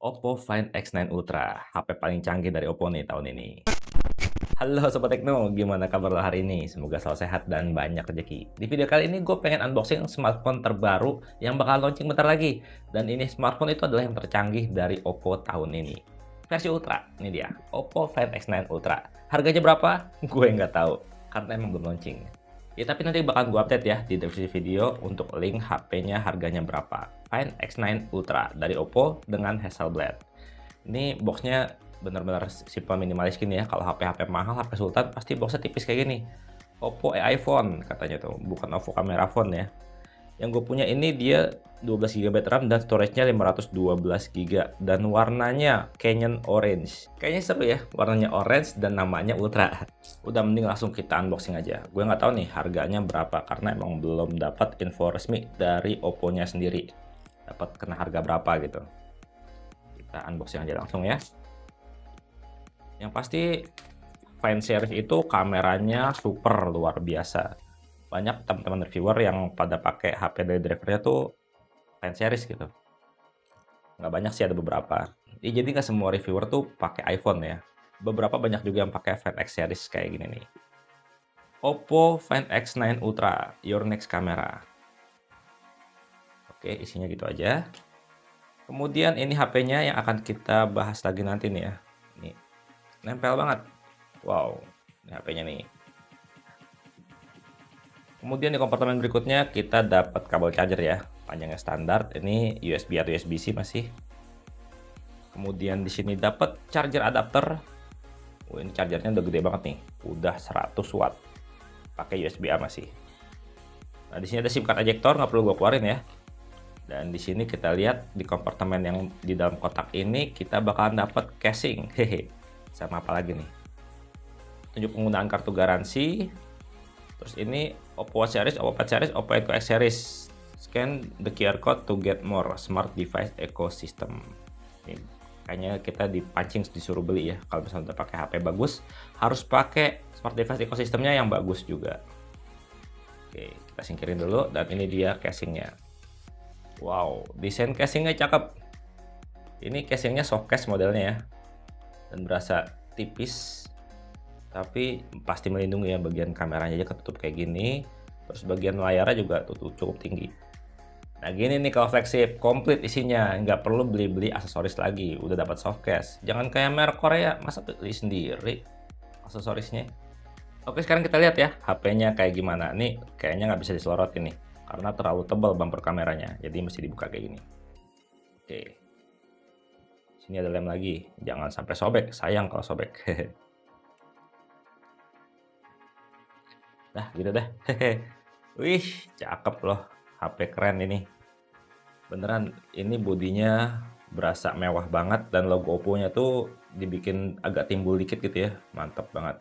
Oppo Find X9 Ultra, HP paling canggih dari Oppo nih tahun ini. Halo Sobat Tekno, gimana kabar lo hari ini? Semoga selalu sehat dan banyak rezeki. Di video kali ini gue pengen unboxing smartphone terbaru yang bakal launching bentar lagi. Dan ini smartphone itu adalah yang tercanggih dari Oppo tahun ini. Versi Ultra, ini dia, Oppo Find X9 Ultra. Harganya berapa? Gue nggak tahu, karena emang belum launching. Ya tapi nanti bakal gue update ya di deskripsi video untuk link HP-nya harganya berapa. Find X9 Ultra dari Oppo dengan Hasselblad. Ini boxnya benar-benar simple minimalis gini ya. Kalau HP-HP mahal, HP Sultan pasti boxnya tipis kayak gini. Oppo iPhone katanya tuh, bukan Oppo Camera Phone ya. Yang gue punya ini dia 12 GB RAM dan storage-nya 512 GB dan warnanya Canyon Orange. Kayaknya seru ya, warnanya orange dan namanya Ultra. Udah mending langsung kita unboxing aja. Gue nggak tahu nih harganya berapa karena emang belum dapat info resmi dari Oppo-nya sendiri. Dapat kena harga berapa gitu. Kita unboxing aja langsung ya. Yang pasti Find series itu kameranya super luar biasa. Banyak teman-teman reviewer yang pada pakai HP dari drivernya tuh Find series gitu. Nggak banyak sih, ada beberapa. Jadi nggak semua reviewer tuh pakai iPhone ya. Beberapa banyak juga yang pakai Find X series kayak gini nih. Oppo Find X9 Ultra, your next camera. Oke, isinya gitu aja. Kemudian ini HP-nya yang akan kita bahas lagi nanti nih ya. Ini nempel banget. Wow, ini HP-nya nih. Kemudian di kompartemen berikutnya kita dapat kabel charger ya. Panjangnya standar, ini USB atau USB-C masih. Kemudian di sini dapat charger adapter. Oh, ini chargernya udah gede banget nih. Udah 100 watt. Pakai USB-A masih. Nah, di sini ada SIM card ejector, nggak perlu gue keluarin ya. Dan di sini kita lihat di kompartemen yang di dalam kotak ini kita bakalan dapat casing. Hehe. Sama apa lagi nih? Tunjuk penggunaan kartu garansi. Terus ini Oppo Watch Series, Oppo Pad Series, Oppo Enco X Series. Scan the QR code to get more smart device ecosystem. Ini kayaknya kita dipancing disuruh beli ya. Kalau misalnya udah pakai HP bagus, harus pakai smart device ekosistemnya yang bagus juga. Oke, kita singkirin dulu dan ini dia casingnya. Wow, desain casingnya cakep. Ini casingnya soft case modelnya ya, dan berasa tipis, tapi pasti melindungi ya. Bagian kameranya aja ketutup kayak gini, terus bagian layarnya juga tutup cukup tinggi. Nah gini nih kalau flagship, komplit isinya, nggak perlu beli-beli aksesoris lagi, udah dapat soft case. Jangan kayak merek Korea, masa beli sendiri aksesorisnya. Oke, sekarang kita lihat ya HP-nya kayak gimana. Nih kayaknya nggak bisa diselorot ini karena terlalu tebal bumper kameranya, jadi mesti dibuka kayak gini. Oke, sini ada lem lagi, jangan sampai sobek, sayang kalau sobek. Nah gitu deh. Wih, cakep loh, HP keren ini. Beneran, ini bodinya berasa mewah banget dan logo Oppo-nya tuh dibikin agak timbul dikit gitu ya, mantap banget.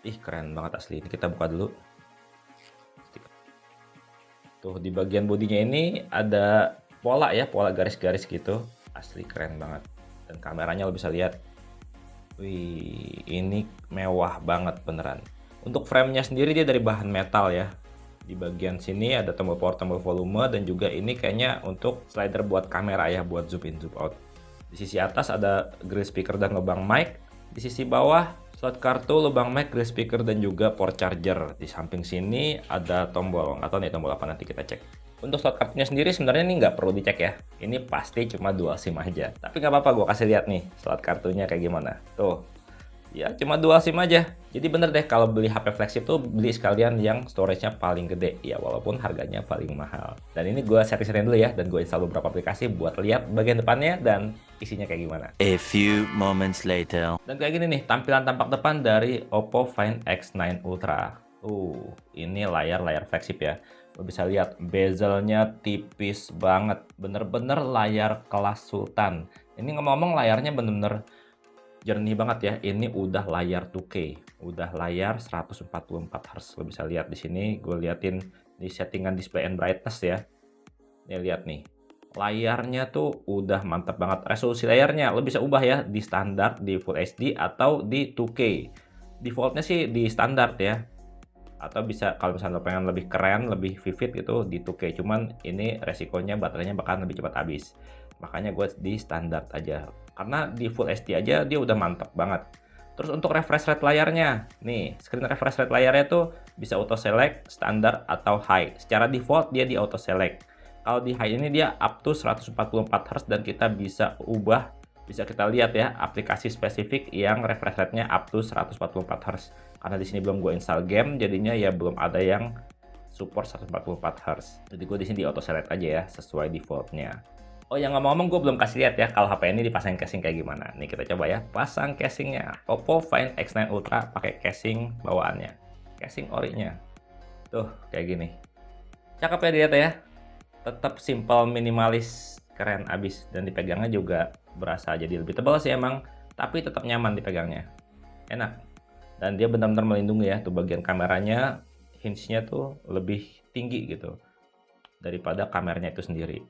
Ih, keren banget asli. Ini kita buka dulu. Tuh di bagian bodinya ini ada pola ya, pola garis-garis gitu. Asli keren banget. Dan kameranya lo bisa lihat. Wih, ini mewah banget beneran. Untuk frame-nya sendiri dia dari bahan metal ya. Di bagian sini ada tombol power, tombol volume, dan juga ini kayaknya untuk slider buat kamera ya, buat zoom in, zoom out. Di sisi atas ada grill speaker dan lubang mic. Di sisi bawah slot kartu, lubang mic, grill speaker, dan juga port charger. Di samping sini ada tombol, atau nih tombol apa nanti kita cek. Untuk slot kartunya sendiri sebenarnya ini nggak perlu dicek ya. Ini pasti cuma dual SIM aja. Tapi nggak apa-apa, gue kasih lihat nih slot kartunya kayak gimana. Tuh, ya cuma dual SIM aja. Jadi bener deh kalau beli HP flagship tuh beli sekalian yang storage-nya paling gede. Ya walaupun harganya paling mahal. Dan ini gue setting-setting dulu ya. Dan gue install beberapa aplikasi buat lihat bagian depannya dan isinya kayak gimana. A few moments later. Dan kayak gini nih tampilan tampak depan dari Oppo Find X9 Ultra. Ini layar flagship ya. Lo bisa lihat bezelnya tipis banget. Bener-bener layar kelas Sultan. Ini ngomong-ngomong layarnya bener-bener jernih banget ya. Ini udah layar 2K, udah layar 144 Hz. Lo bisa lihat di sini, gue liatin di settingan display and brightness ya. Nih lihat nih, layarnya tuh udah mantap banget. Resolusi layarnya lo bisa ubah ya di standar, di Full HD atau di 2K. Defaultnya sih di standar ya. Atau bisa kalau misalnya lo pengen lebih keren, lebih vivid gitu di 2K. Cuman ini resikonya baterainya bakalan lebih cepat habis. Makanya gue di standar aja. Karena di Full HD aja dia udah mantap banget. Terus untuk refresh rate layarnya, nih screen refresh rate layarnya tuh bisa auto select, standar atau high. Secara default dia di auto select. Kalau di high ini dia up to 144 Hz dan kita bisa ubah, bisa kita lihat ya aplikasi spesifik yang refresh rate-nya up to 144 Hz. Karena di sini belum gue install game, jadinya ya belum ada yang support 144 Hz. Jadi gue di sini di auto select aja ya sesuai defaultnya. Oh yang ngomong-ngomong gue belum kasih lihat ya kalau HP ini dipasang casing kayak gimana. Nih kita coba ya pasang casingnya. Oppo Find X9 Ultra pakai casing bawaannya. Casing orinya. Tuh kayak gini. Cakep ya dilihat ya. Tetap simple, minimalis, keren abis. Dan dipegangnya juga berasa jadi lebih tebal sih emang. Tapi tetap nyaman dipegangnya. Enak. Dan dia benar-benar melindungi ya. Tuh bagian kameranya, hinge-nya tuh lebih tinggi gitu. Daripada kameranya itu sendiri.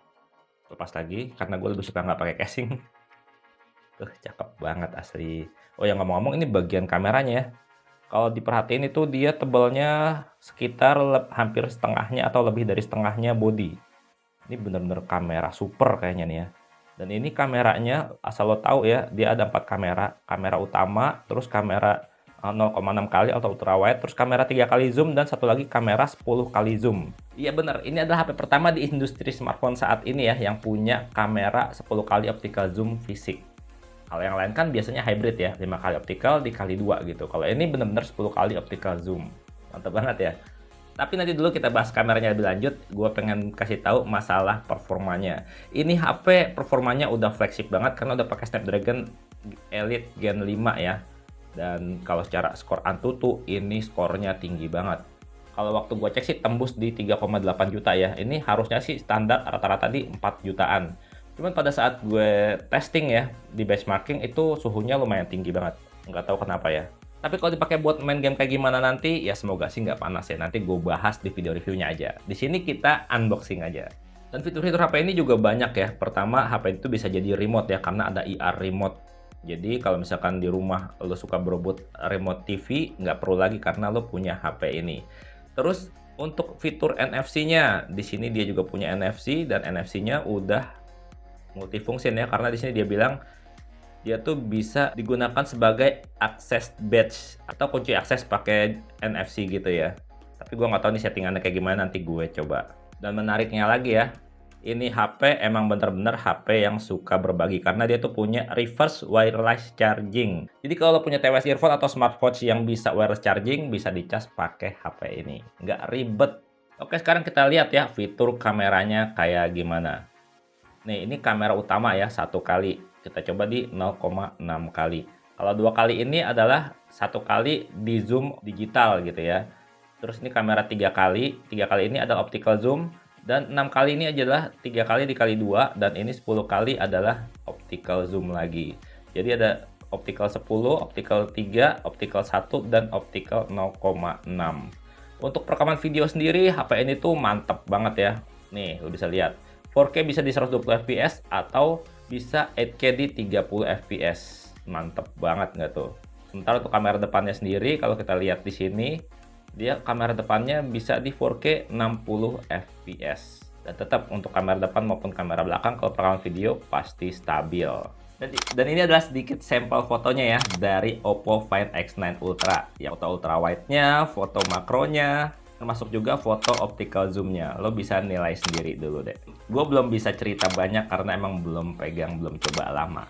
Lepas lagi karena gue lebih suka nggak pakai casing. Tuh cakep banget asli. Oh yang ngomong-ngomong ini bagian kameranya ya. Kalau diperhatiin itu dia tebalnya sekitar hampir setengahnya atau lebih dari setengahnya body. Ini bener-bener kamera super kayaknya nih ya. Dan ini kameranya asal lo tahu ya, dia ada 4 kamera. Kamera utama, terus kamera 0,6 kali atau ultra wide, terus kamera 3 kali zoom, dan satu lagi kamera 10 kali zoom. Iya bener, ini adalah HP pertama di industri smartphone saat ini ya yang punya kamera 10 kali optical zoom fisik. Kalau yang lain kan biasanya hybrid ya, 5 kali optical dikali 2 gitu. Kalau ini bener-bener 10 kali optical zoom. Mantap banget ya. Tapi nanti dulu kita bahas kameranya lebih lanjut. Gue pengen kasih tahu masalah performanya. Ini HP performanya udah flagship banget karena udah pakai Snapdragon Elite Gen 5 ya. Dan kalau secara skor Antutu ini skornya tinggi banget. Kalau waktu gue cek sih tembus di 3,8 juta ya. Ini harusnya sih standar rata-rata di 4 jutaan. Cuman pada saat gue testing ya di benchmarking itu suhunya lumayan tinggi banget. Nggak tahu kenapa ya. Tapi kalau dipakai buat main game kayak gimana nanti, ya semoga sih nggak panas ya. Nanti gue bahas di video reviewnya aja. Di sini kita unboxing aja. Dan fitur-fitur HP ini juga banyak ya. Pertama, HP itu bisa jadi remote ya, karena ada IR remote. Jadi kalau misalkan di rumah lo suka berebut remote TV, nggak perlu lagi karena lo punya HP ini. Terus untuk fitur NFC-nya, di sini dia juga punya NFC dan NFC-nya udah multifungsi ya, karena di sini dia bilang dia tuh bisa digunakan sebagai access badge atau kunci akses pakai NFC gitu ya. Tapi gue nggak tahu nih settingannya kayak gimana, nanti gue coba. Dan menariknya lagi ya, ini HP emang bener-bener HP yang suka berbagi karena dia tuh punya reverse wireless charging. Jadi kalau lo punya TWS earphone atau smartwatch yang bisa wireless charging, bisa dicas pakai HP ini. Nggak ribet. Oke, sekarang kita lihat ya fitur kameranya kayak gimana. Nih, ini kamera utama ya, 1 kali. Kita coba di 0,6 kali. Kalau 2 kali ini adalah 1 kali di zoom digital gitu ya. Terus ini kamera 3 kali. 3 kali ini adalah optical zoom. Dan 6 kali ini adalah 3 kali dikali 2. Dan ini 10 kali adalah optical zoom lagi. Jadi ada optical 10, optical 3, optical 1, dan optical 0,6. Untuk perekaman video sendiri, HP ini tuh mantep banget ya. Nih, lo bisa lihat. 4K bisa di 120 fps atau bisa 8K di 30 fps. Mantep banget nggak tuh? Sementara untuk kamera depannya sendiri, kalau kita lihat di sini, dia kamera depannya bisa di 4K 60 fps. Dan tetap untuk kamera depan maupun kamera belakang kalau perekaman video pasti stabil. Dan ini adalah sedikit sampel fotonya ya dari Oppo Find X9 Ultra. Ya, foto ultra wide-nya, foto makronya, termasuk juga foto optical zoom-nya. Lo bisa nilai sendiri dulu deh. Gue belum bisa cerita banyak karena emang belum pegang, belum coba lama.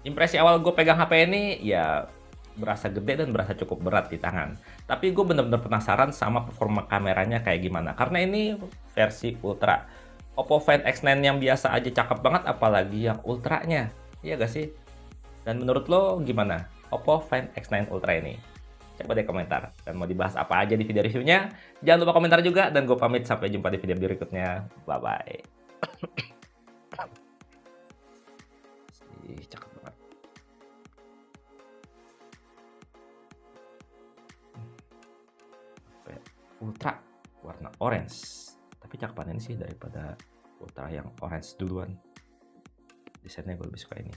Impresi awal gue pegang HP ini ya berasa gede dan berasa cukup berat di tangan. Tapi gue bener-bener penasaran sama performa kameranya kayak gimana. Karena ini versi Ultra. Oppo Find X9 yang biasa aja cakep banget, apalagi yang Ultranya. Iya gak sih? Dan menurut lo gimana Oppo Find X9 Ultra ini? Coba deh komentar. Dan mau dibahas apa aja di video reviewnya, jangan lupa komentar juga. Dan gue pamit, sampai jumpa di video berikutnya. Bye-bye. Cakep banget. Ultra warna orange. Tapi cakepan ini sih daripada Ultra yang orange duluan. Desainnya gue lebih suka ini.